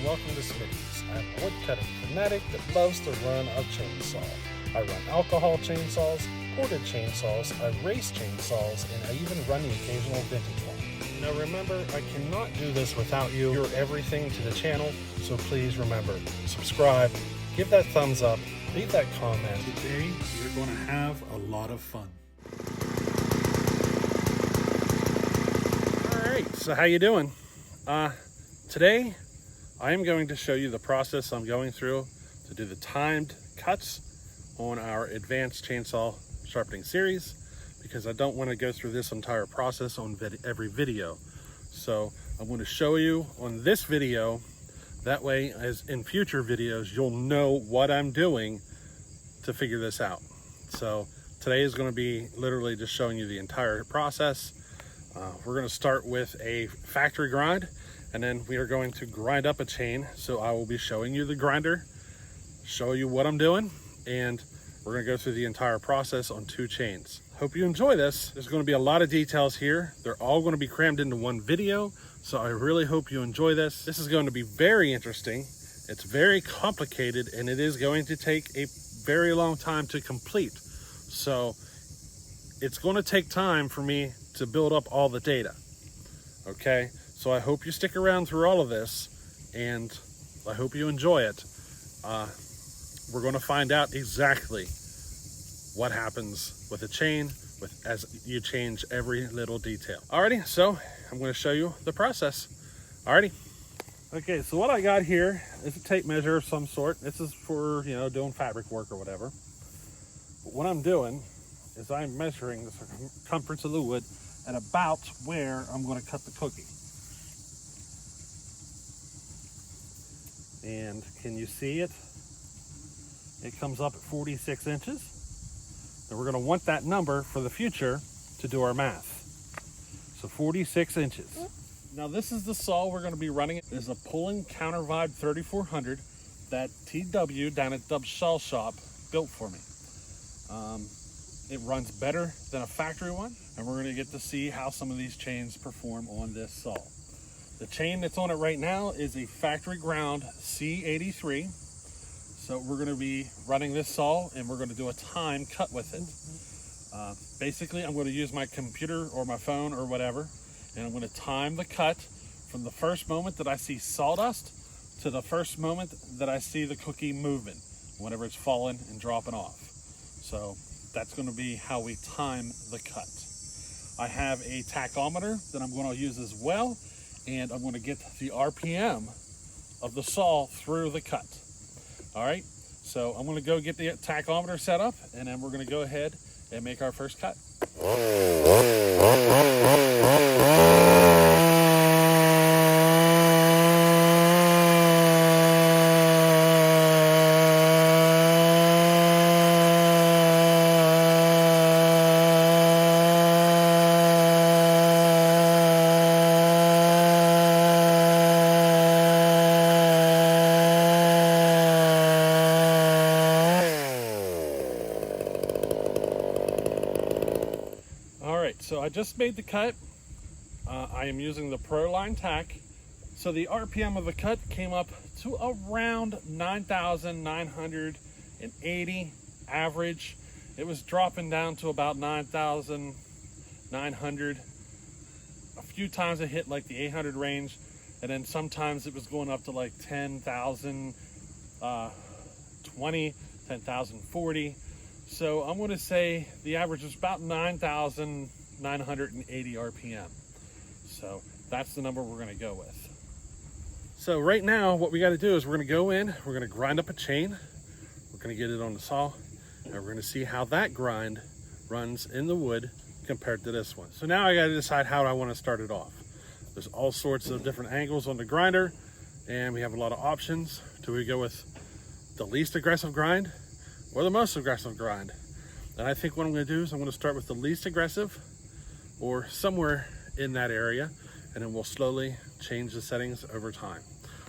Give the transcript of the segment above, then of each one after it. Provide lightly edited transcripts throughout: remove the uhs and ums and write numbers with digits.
welcome to Smitty's. I'm a woodcutting fanatic that loves to run a chainsaw. I run alcohol chainsaws, corded chainsaws, I race chainsaws, and I even run the occasional vintage one. Now remember, I cannot do this without you. You're everything to the channel, so please remember, subscribe, give that thumbs up, leave that comment. Today, you're going to have a lot of fun. All right, so how you doing? Today, I am going to show you the process I'm going through to do the timed cuts on our advanced chainsaw sharpening series, because I don't want to go through this entire process on every video. So I'm going to show you on this video, that way as in future videos, you'll know what I'm doing to figure this out. So today is going to be literally just showing you the entire process. We're going to start with a factory grind, and then we are going to grind up a chain. So I will be showing you the grinder, show you what I'm doing, and we're going to go through the entire process on 2 chains. Hope you enjoy this. There's going to be a lot of details here. They're all going to be crammed into one video, so I really hope you enjoy this. This is going to be very interesting. It's very complicated, and it is going to take a very long time to complete. So it's going to take time for me to build up all the data. Okay, so I hope you stick around through all of this, and I hope you enjoy it. We're going to find out exactly what happens with a chain as you change every little detail. Alrighty, so I'm going to show you the process. Alrighty. Okay, so what I got here is a tape measure of some sort. This is for, doing fabric work or whatever. But what I'm doing is I'm measuring the circumference of the wood at about where I'm going to cut the cookie. And can you see it? It comes up at 46 inches. And we're going to want that number for the future to do our math. So 46 inches. Now this is the saw we're going to be running. It is a Pullin Counter Vibe 3400 that TW down at Dub's Saw Shop built for me. It runs better than a factory one, and we're going to get to see how some of these chains perform on this saw. The chain that's on it right now is a factory ground C83. So we're going to be running this saw, and we're going to do a time cut with it. Basically, I'm going to use my computer or my phone or whatever, and I'm going to time the cut from the first moment that I see sawdust to the first moment that I see the cookie moving, whenever it's falling and dropping off. So that's going to be how we time the cut. I have a tachometer that I'm going to use as well, and I'm going to get the RPM of the saw through the cut. All right, so I'm going to go get the tachometer set up, and then we're going to go ahead and make our first cut. So I just made the cut. I am using the ProLine tack. So the RPM of the cut came up to around 9,980 average. It was dropping down to about 9,900. A few times it hit like the 800 range, and then sometimes it was going up to like 10,020, 10,040. So I'm going to say the average is about 9,980 RPM. So that's the number we're going to go with. So right now what we got to do is we're going to go in, we're going to grind up a chain, we're going to get it on the saw, and we're going to see how that grind runs in the wood compared to this one. So now I got to decide how I want to start it off. There's all sorts of different angles on the grinder, and we have a lot of options. Do we go with the least aggressive grind or the most aggressive grind? And I think what I'm going to do is I'm going to start with the least aggressive, or somewhere in that area, and then we'll slowly change the settings over time.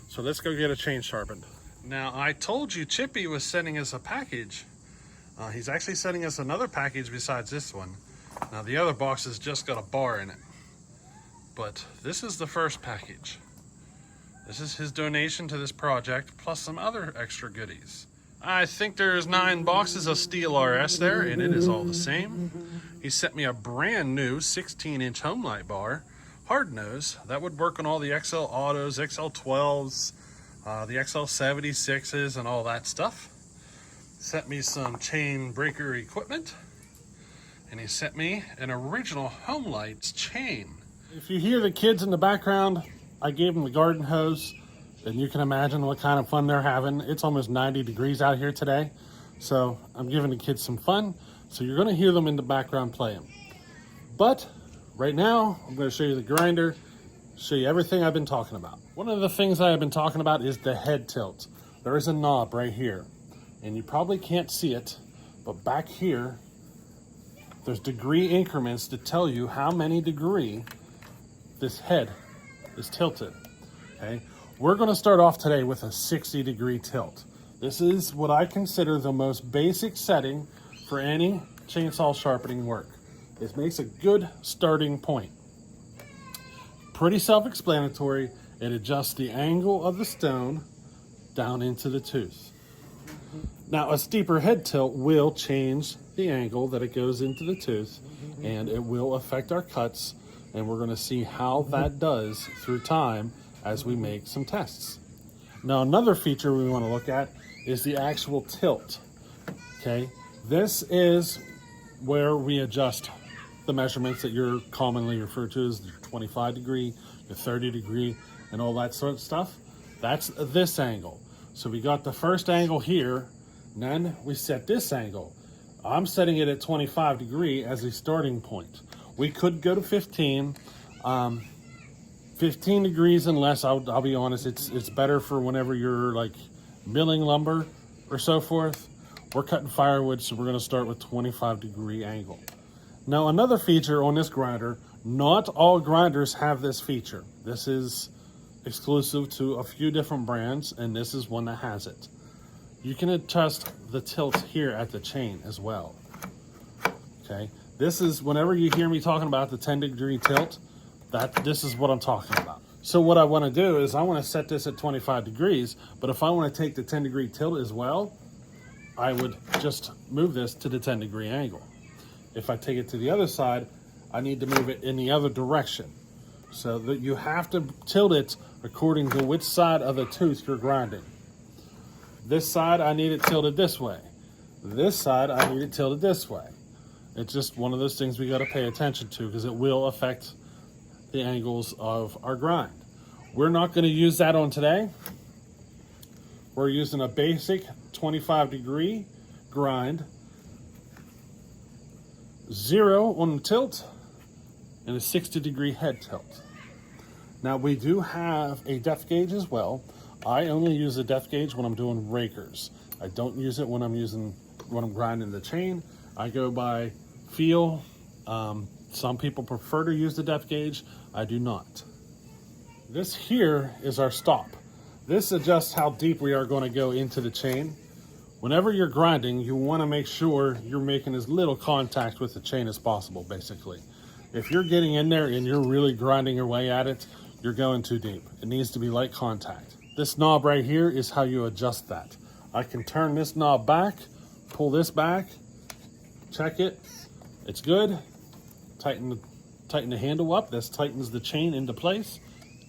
So let's go get a chain sharpened. Now I told you Chippy was sending us a package. He's actually sending us another package besides this one. Now the other box has just got a bar in it, but this is the first package. This is his donation to this project, plus some other extra goodies. I think there's 9 boxes of Steel RS there, and it is all the same. He sent me a brand new 16-inch home light bar, hard nose, that would work on all the XL Autos, XL12s, the XL76s, and all that stuff. Sent me some chain breaker equipment, and he sent me an original home lights chain. If you hear the kids in the background, I gave them the garden hose, and you can imagine what kind of fun they're having. It's almost 90 degrees out here today, so I'm giving the kids some fun. So you're going to hear them in the background playing. But right now, I'm going to show you the grinder, show you everything I've been talking about. One of the things I have been talking about is the head tilt. There is a knob right here, and you probably can't see it, but back here, there's degree increments to tell you how many degree this head is tilted, okay? We're going to start off today with a 60-degree tilt. This is what I consider the most basic setting for any chainsaw sharpening work. It makes a good starting point. Pretty self-explanatory. It adjusts the angle of the stone down into the tooth. Now, a steeper head tilt will change the angle that it goes into the tooth, and it will affect our cuts, and we're going to see how that does through time as we make some tests. Now, another feature we want to look at is the actual tilt, okay? This is where we adjust the measurements that you're commonly referred to as the 25 degree, the 30 degree, and all that sort of stuff. That's this angle. So we got the first angle here, and then we set this angle. I'm setting it at 25 degree as a starting point. We could go to 15. 15 degrees and less, I'll be honest, it's better for whenever you're like milling lumber or so forth. We're cutting firewood, so we're going to start with 25 degree angle. Now, another feature on this grinder, not all grinders have this feature. This is exclusive to a few different brands, and this is one that has it. You can adjust the tilt here at the chain as well. Okay, this is, whenever you hear me talking about the 10-degree tilt, this is what I'm talking about. So what I want to do is I want to set this at 25 degrees, but if I want to take the 10-degree tilt as well, I would just move this to the 10-degree angle. If I take it to the other side, I need to move it in the other direction. So that you have to tilt it according to which side of the tooth you're grinding. This side, I need it tilted this way. This side, I need it tilted this way. It's just one of those things we got to pay attention to because it will affect the angles of our grind. We're not going to use that on today. We're using a basic 25 degree grind, 0 on the tilt, and a 60 degree head tilt. Now we do have a depth gauge as well. I only use a depth gauge when I'm doing rakers. I don't use it when I'm grinding the chain. I go by feel. Some people prefer to use the depth gauge. I do not. This here is our stop. This adjusts how deep we are going to go into the chain. Whenever you're grinding, you want to make sure you're making as little contact with the chain as possible, basically. If you're getting in there and you're really grinding your way at it, you're going too deep. It needs to be light contact. This knob right here is how you adjust that. I can turn this knob back, pull this back, check it, it's good. Tighten the handle up, this tightens the chain into place,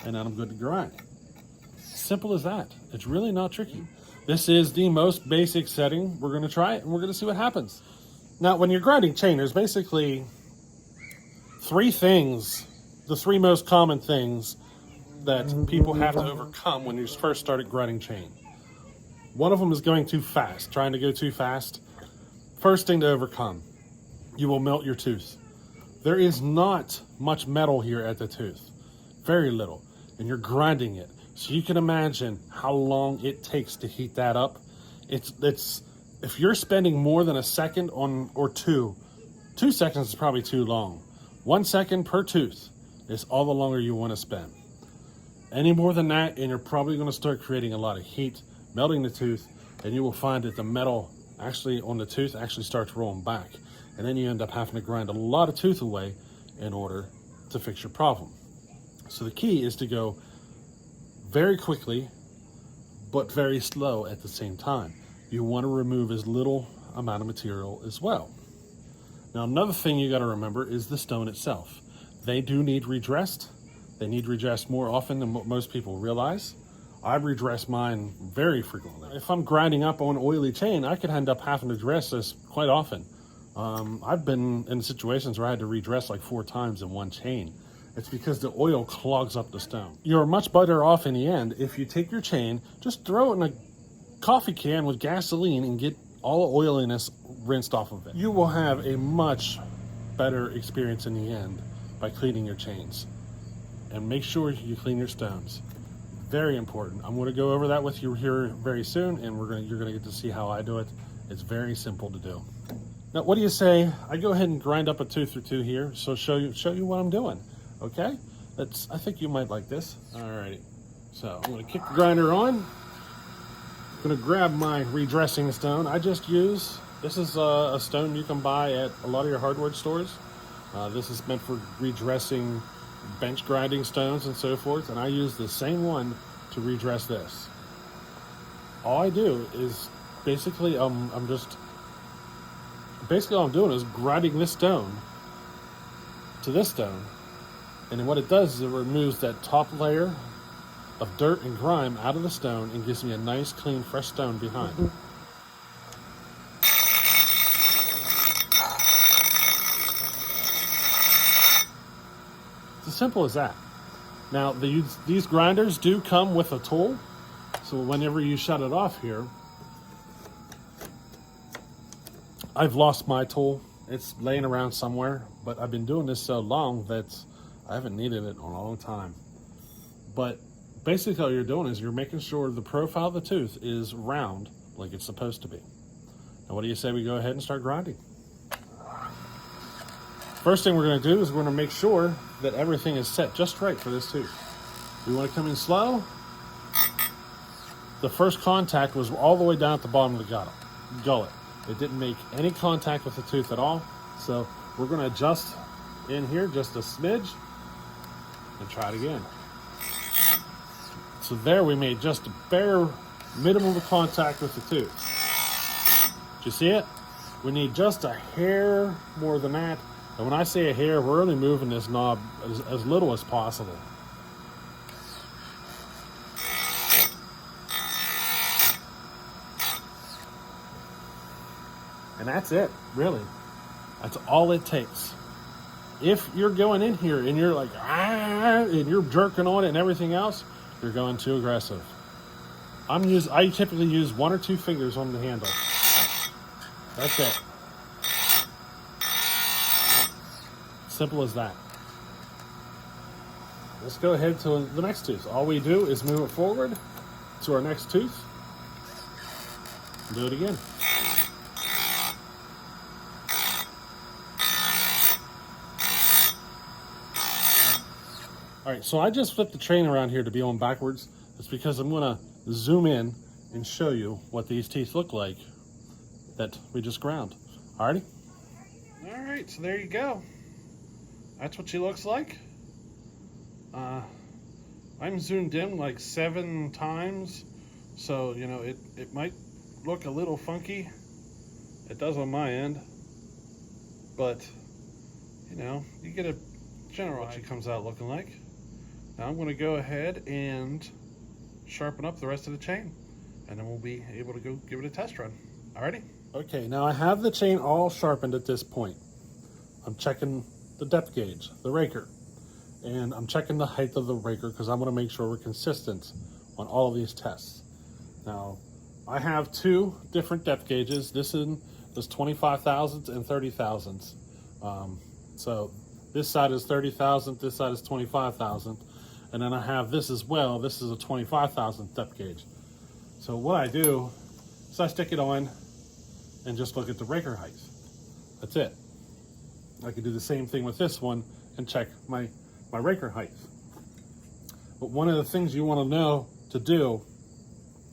and then I'm good to grind. Simple as that. It's really not tricky. This is the most basic setting. We're gonna try it and we're gonna see what happens. Now, when you're grinding chain, there's basically 3 things, the 3 most common things that people have to overcome when you first started grinding chain. One of them is going too fast, trying to go too fast. First thing to overcome, you will melt your tooth. There is not much metal here at the tooth, very little, and you're grinding it. So you can imagine how long it takes to heat that up. It's if you're spending more than a second or 2 seconds is probably too long. 1 second per tooth is all the longer you want to spend. Any more than that, and you're probably going to start creating a lot of heat, melting the tooth, and you will find that the metal actually on the tooth actually starts rolling back. And then you end up having to grind a lot of tooth away in order to fix your problem. So the key is to go very quickly, but very slow at the same time. You want to remove as little amount of material as well. Now, another thing you got to remember is the stone itself. They do need redressed. They need redressed more often than what most people realize. I redress mine very frequently. If I'm grinding up on oily chain, I could end up having to dress this quite often. I've been in situations where I had to redress like 4 times in one chain. It's because the oil clogs up the stone. You're much better off in the end if you take your chain, just throw it in a coffee can with gasoline and get all the oiliness rinsed off of it. You will have a much better experience in the end by cleaning your chains. And make sure you clean your stones. Very important. I'm going to go over that with you here very soon, and you're going to get to see how I do it. It's very simple to do. Now, what do you say? I go ahead and grind up a tooth or two here, so show you what I'm doing. Okay? I think you might like this. Alrighty. So I'm going to kick the grinder on. I'm going to grab my redressing stone. This is a stone you can buy at a lot of your hardware stores. This is meant for redressing bench grinding stones and so forth, and I use the same one to redress this. All I do is basically all I'm doing is grinding this stone to this stone, and then what it does is it removes that top layer of dirt and grime out of the stone and gives me a nice clean fresh stone behind. It's as simple as that. Now, these grinders do come with a tool, so whenever you shut it off here, I've lost my tool. It's laying around somewhere, but I've been doing this so long that I haven't needed it in a long time. But basically all you're doing is you're making sure the profile of the tooth is round like it's supposed to be. Now, what do you say we go ahead and start grinding? First thing we're going to do is we're going to make sure that everything is set just right for this tooth. We want to come in slow. The first contact was all the way down at the bottom of the gullet. It didn't make any contact with the tooth at all. So we're going to adjust in here just a smidge and try it again. So there we made just a bare minimum of contact with the tooth. Did you see it? We need just a hair more than that. And when I say a hair, we're only moving this knob as little as possible. And that's it, really. That's all it takes. If you're going in here and you're like, and you're jerking on it and everything else, you're going too aggressive. I typically use 1 or 2 fingers on the handle. That's it. Simple as that. Let's go ahead to the next tooth. All we do is move it forward to our next tooth. Do it again. All right, so I just flipped the train around here to be on backwards. It's because I'm gonna zoom in and show you what these teeth look like that we just ground. Alrighty? All right, so there you go. That's what she looks like. I'm zoomed in like 7 times, so you know it might look a little funky. It does on my end, but you know, you get a general what she comes out looking like. Now I'm going to go ahead and sharpen up the rest of the chain, and then we'll be able to go give it a test run. Alrighty? Okay, now I have the chain all sharpened at this point. I'm checking the depth gauge, the raker, and I'm checking the height of the raker because I want to make sure we're consistent on all of these tests. Now, I have 2 different depth gauges. This is 25 thousandths and 30 thousandths. So this side is 30 thousandths, this side is 25 thousandths. And then I have this as well. This is a 25 thousandth depth gauge. So what I do is I stick it on and just look at the raker height. That's it. I can do the same thing with this one and check my raker height. But one of the things you want to know to do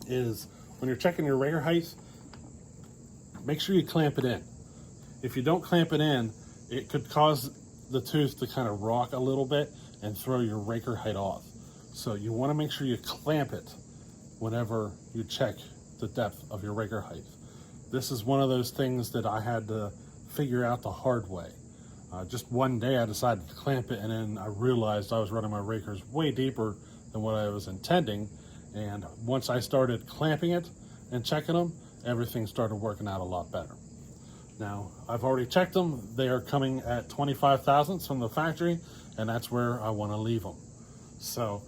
is when you're checking your raker height, make sure you clamp it in. If you don't clamp it in, it could cause the tooth to kind of rock a little bit and throw your raker height off. So you want to make sure you clamp it whenever you check the depth of your raker height. This is one of those things that I had to figure out the hard way. Just one day I decided to clamp it, and then I realized I was running my rakers way deeper than what I was intending. And once I started clamping it and checking them, everything started working out a lot better. Now, I've already checked them. They are coming at 25 thousandths from the factory, and that's where I want to leave them. So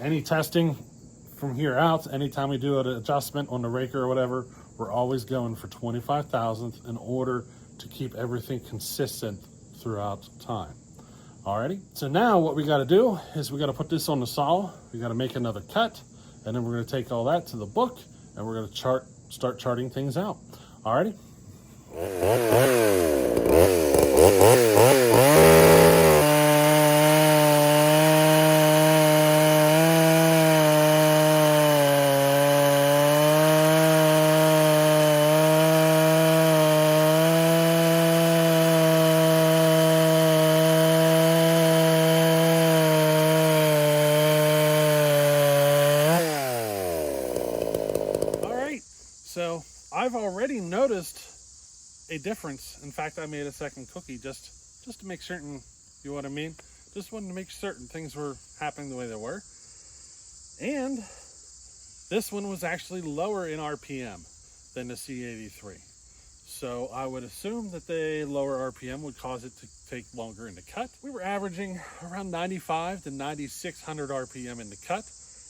any testing from here out, anytime we do an adjustment on the raker or whatever, we're always going for 25 thousandths in order to keep everything consistent throughout time. Alrighty, so now what we got to do is we got to put this on the saw. We got to make another cut, and then we're going to take all that to the book, and we're going to start charting things out. Alrighty. So I've already noticed a difference. In fact, I made a second cookie just to make certain, you know what I mean? Just wanted to make certain things were happening the way they were. And this one was actually lower in RPM than the C83. So I would assume that the lower RPM would cause it to take longer in the cut. We were averaging around 95 to 9600 RPM in the cut.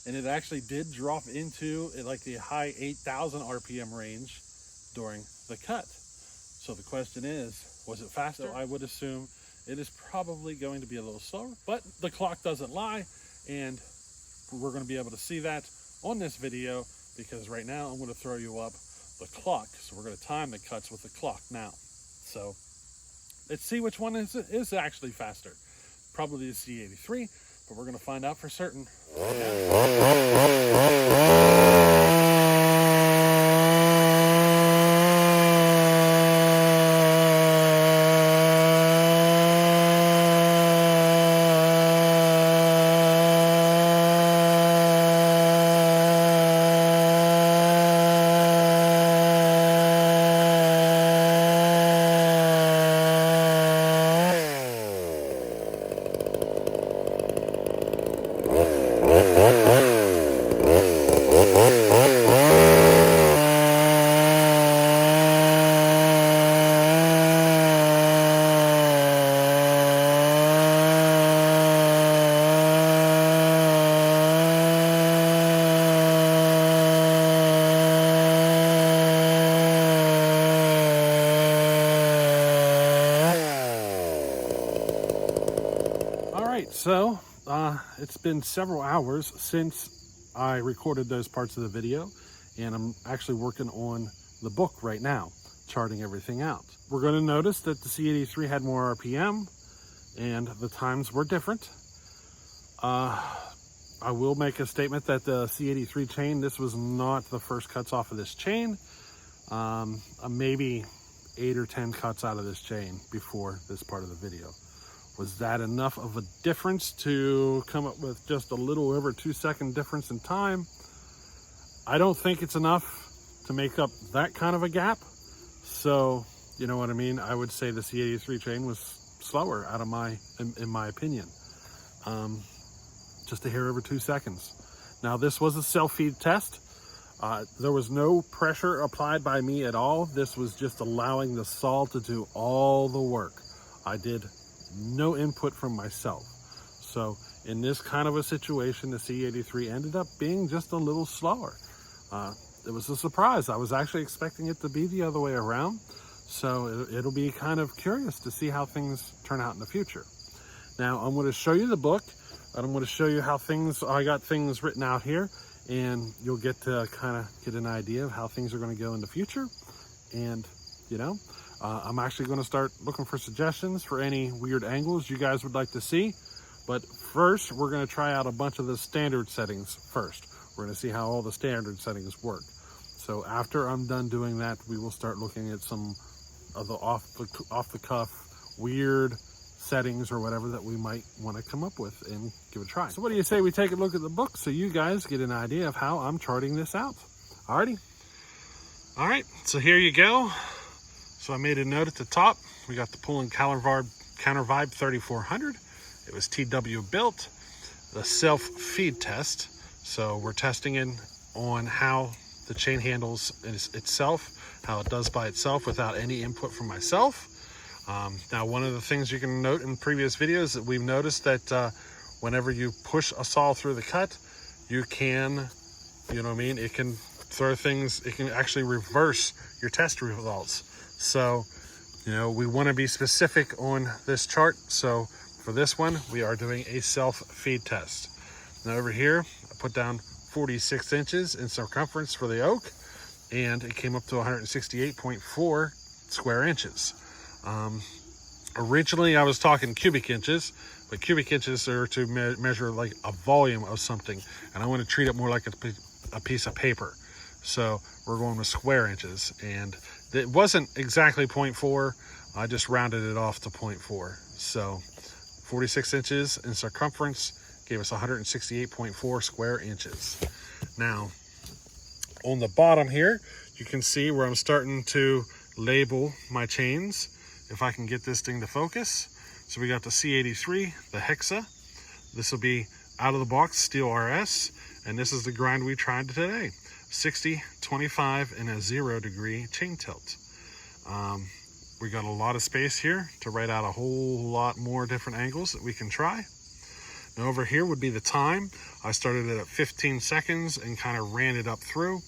And it actually did drop into like the high 8,000 RPM range during the cut. So the question is, was it faster? So I would assume it is probably going to be a little slower, but the clock doesn't lie, and we're going to be able to see that on this video, because right now I'm going to throw you up the clock. So we're going to time the cuts with the clock now. So let's see which one is actually faster. Probably the C83. But we're going to find out for certain. So it's been several hours since I recorded those parts of the video, and I'm actually working on the book right now, charting everything out. We're going to notice that the C83 had more RPM and the times were different. I will make a statement that the C83 chain, this was not the first cuts off of this chain. Maybe 8 or 10 cuts out of this chain before this part of the video. Was that enough of a difference to come up with just a little over 2-second difference in time? I don't think it's enough to make up that kind of a gap. So, you know what I mean? I would say the C83 chain was slower in my opinion. Just a hair over 2 seconds. Now, this was a self-feed test. There was no pressure applied by me at all. This was just allowing the saw to do all the work. I did no input from myself. So in this kind of a situation, the C83 ended up being just a little slower. It was a surprise. I was actually expecting it to be the other way around. So it'll be kind of curious to see how things turn out in the future. Now I'm going to show you the book, and I'm going to show you how I got things written out here, and you'll get to kind of get an idea of how things are going to go in the future. And you know, I'm actually going to start looking for suggestions for any weird angles you guys would like to see. But first, we're going to try out a bunch of the standard settings first. We're going to see how all the standard settings work. So after I'm done doing that, we will start looking at some of the off the cuff weird settings or whatever that we might want to come up with and give it a try. So what do you say we take a look at the book so you guys get an idea of how I'm charting this out? Alrighty. All right, so here you go. So I made a note at the top. We got the Pull and Counter Vibe 3400. It was TW built. The self feed test. So we're testing in on how the chain handles itself, how it does by itself without any input from myself. Now, one of the things you can note in previous videos that we've noticed that whenever you push a saw through the cut, you can, you know what I mean? It can throw things, it can actually reverse your test results. So, you know, we want to be specific on this chart. So for this one, we are doing a self-feed test. Now over here, I put down 46 inches in circumference for the oak, and it came up to 168.4 square inches. Originally I was talking cubic inches, but cubic inches are to measure like a volume of something, and I want to treat it more like a piece of paper. So we're going with square inches, and it wasn't exactly 0.4. I just rounded it off to 0.4. So 46 inches in circumference gave us 168.4 square inches. Now, on the bottom here, you can see where I'm starting to label my chains. If I can get this thing to focus. So we got the C83, the Hexa. This will be out of the box steel RS, and this is the grind we tried today. 60, 25, and a 0 degree chain tilt. We got a lot of space here to write out a whole lot more different angles that we can try. Now over here would be the time. I started it at 15 seconds and kind of ran it up through.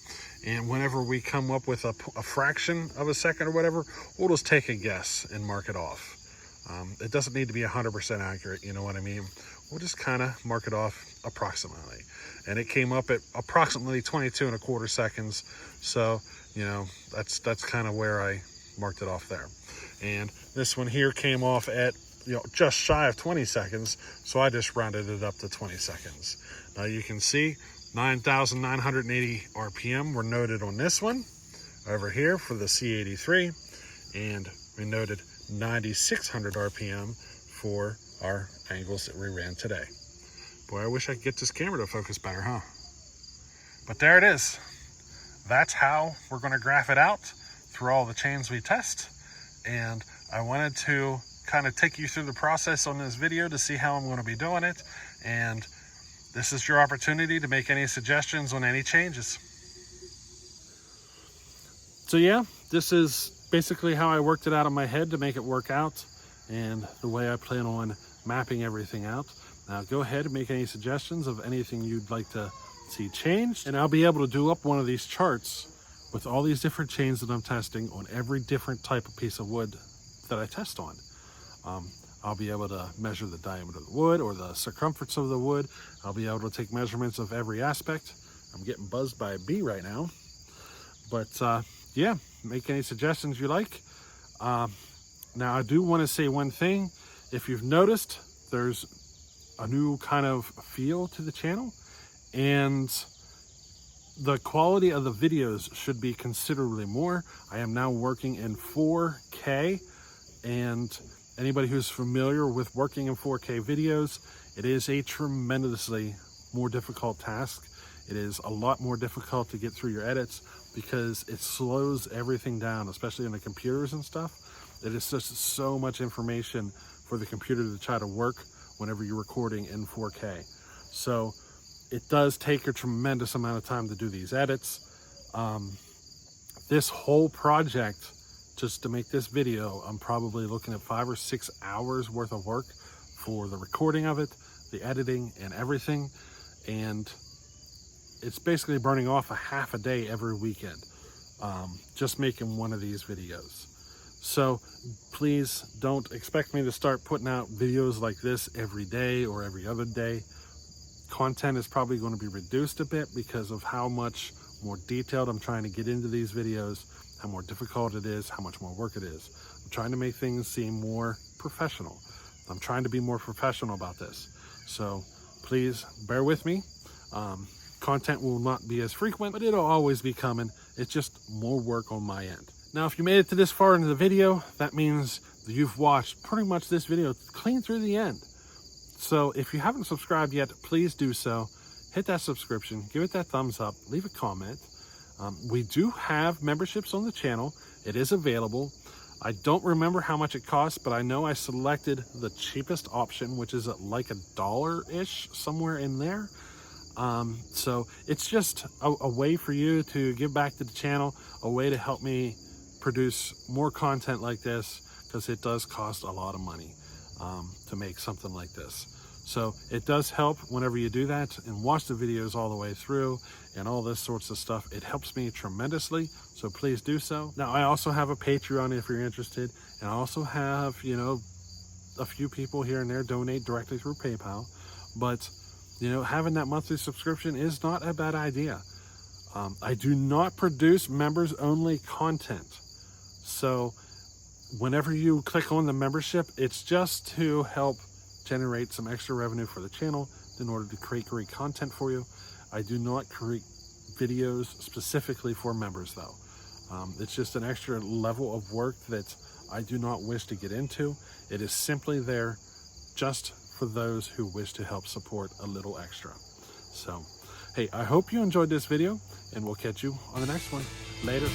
And whenever we come up with a fraction of a second or whatever, we'll just take a guess and mark it off. It doesn't need to be 100% accurate, you know what I mean? We'll just kind of mark it off approximately. And it came up at approximately 22.25 seconds. So, you know, that's kind of where I marked it off there. And this one here came off at, you know, just shy of 20 seconds. So I just rounded it up to 20 seconds. Now you can see 9,980 RPM were noted on this one over here for the C83, and we noted 9,600 RPM for our angles that we ran today. Boy, I wish I could get this camera to focus better, huh? But there it is. That's how we're going to graph it out through all the chains we test. And I wanted to kind of take you through the process on this video to see how I'm going to be doing it. And this is your opportunity to make any suggestions on any changes. So yeah, this is basically how I worked it out in my head to make it work out, and the way I plan on mapping everything out. Now go ahead and make any suggestions of anything you'd like to see changed, and I'll be able to do up one of these charts with all these different chains that I'm testing on every different type of piece of wood that I test on. I'll be able to measure the diameter of the wood or the circumference of the wood. I'll be able to take measurements of every aspect. I'm getting buzzed by a bee right now. But yeah, make any suggestions you like. Now I do want to say one thing. If you've noticed, there's a new kind of feel to the channel, and the quality of the videos should be considerably more. I am now working in 4K, and anybody who's familiar with working in 4K videos, it is a tremendously more difficult task. It is a lot more difficult to get through your edits because it slows everything down, especially on the computers and stuff. It is just so much information for the computer to try to work whenever you're recording in 4K. So it does take a tremendous amount of time to do these edits. This whole project, just to make this video, I'm probably looking at 5 or 6 hours worth of work for the recording of it, the editing and everything. And it's basically burning off a half a day every weekend, just making one of these videos. So please don't expect me to start putting out videos like this every day or every other day. Content is probably going to be reduced a bit because of how much more detailed I'm trying to get into these videos, how more difficult it is, how much more work it is. I'm trying to make things seem more professional. I'm trying to be more professional about this. So please bear with me. Content will not be as frequent, but it'll always be coming. It's just more work on my end. Now, if you made it to this far into the video, that means you've watched pretty much this video clean through the end. So if you haven't subscribed yet, please do so. Hit that subscription, give it that thumbs up, leave a comment. We do have memberships on the channel. It is available. I don't remember how much it costs, but I know I selected the cheapest option, which is like $1-ish, somewhere in there. So it's just a way for you to give back to the channel, a way to help me produce more content like this, because it does cost a lot of money to make something like this. So it does help whenever you do that and watch the videos all the way through and all this sorts of stuff. It helps me tremendously, so please do so. Now, I also have a Patreon if you're interested, and I also have, you know, a few people here and there donate directly through PayPal. But, you know, having that monthly subscription is not a bad idea. I do not produce members only content. So whenever you click on the membership, it's just to help generate some extra revenue for the channel in order to create great content for you. I do not create videos specifically for members though. It's just an extra level of work that I do not wish to get into. It is simply there just for those who wish to help support a little extra. So, hey, I hope you enjoyed this video, and we'll catch you on the next one. Later.